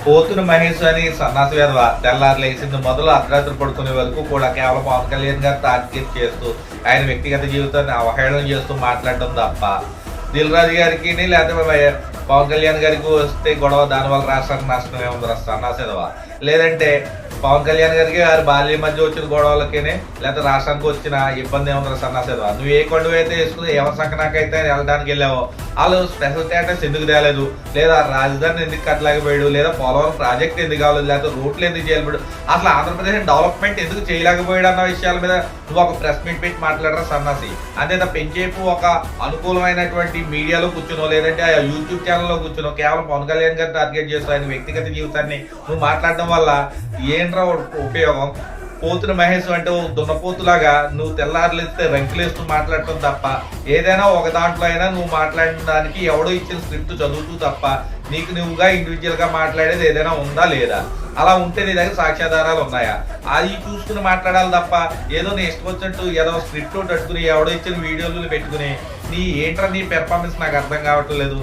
పోతుని మహేష్ అని సన్నాసి వేదవ తెల్లారు లేచింది మొదలు అర్ధరాత్రి పడుకునే వరకు కూడా కేవలం పవన్ కళ్యాణ్ గారు టార్గెట్ చేస్తూ ఆయన వ్యక్తిగత జీవితాన్ని అవహేళన చేస్తూ మాట్లాడటం తప్ప దిల్ రాజు గారికి లేకపోతే పవన్ కళ్యాణ్ గారికి వస్తే గొడవ దానివల్ల రాష్ట్రానికి నష్టం ఏముంది సన్నాసి వేదవ. లేదంటే పవన్ కళ్యాణ్ గారికి వారి బాల్య మధ్య వచ్చిన గొడవలకేనే లేకపోతే రాష్ట్రానికి వచ్చిన ఇబ్బంది ఏముంది సన్నాసేదా. నువ్వు ఏ కొండవ అయితే వేసుకుని ఎవరి సంకనాకైతే వెళ్ళడానికి వెళ్ళావో వాళ్ళు స్పెషల్ స్టేటస్ ఎందుకు తేలేదు, లేదా రాజధాని ఎందుకు కట్టలేకపోయాడు, లేదా పోలవరం ప్రాజెక్ట్ ఎందుకు కావాలి, లేకపోతే రూట్లు ఎందుకు చేయలేడు, అసలు ఆంధ్రప్రదేశ్ డెవలప్మెంట్ ఎందుకు చేయలేకపోయాడు అన్న విషయాల మీద నువ్వు ఒక ప్రెస్ మీట్ పెట్టి మాట్లాడరా సన్నాసి. అంతే పెంచేపు ఒక అనుకూలమైనటువంటి మీడియాలో కూర్చునో లేదంటే ఆ యూట్యూబ్ ఛానల్లో కూర్చునో కేవలం పవన్ కళ్యాణ్ గారిని టార్గెట్ చేస్తూ ఆయన వ్యక్తిగత జీవితాన్ని నువ్వు మాట్లాడడం వల్ల ఏంట్రా ఉపయోగం. పోతున్న మహేష్ అంటే దున్నపోతులాగా నువ్వు తెల్లారులేస్తే రంకులేస్తూ మాట్లాడటం తప్ప ఏదైనా ఒక దాంట్లో అయినా నువ్వు మాట్లాడడానికి ఎవడో ఇచ్చిన స్క్రిప్ట్ చదువుతూ తప్ప నీకు నువ్వుగా ఇండివిజువల్ గా మాట్లాడేది ఏదైనా ఉందా లేదా? అలా ఉంటే నీ దగ్గర సాక్ష్యాధారాలు ఉన్నాయా? అది చూసుకుని మాట్లాడాలి తప్ప ఏదో నీ ఇష్టం వచ్చినట్టు ఏదో స్క్రిప్ట్ కట్టుకుని ఎవడో ఇచ్చిన వీడియోలు పెట్టుకుని నీ ఏంట్రా నీ పెర్ఫార్మెన్స్ నాకు అర్థం కావట్లేదు.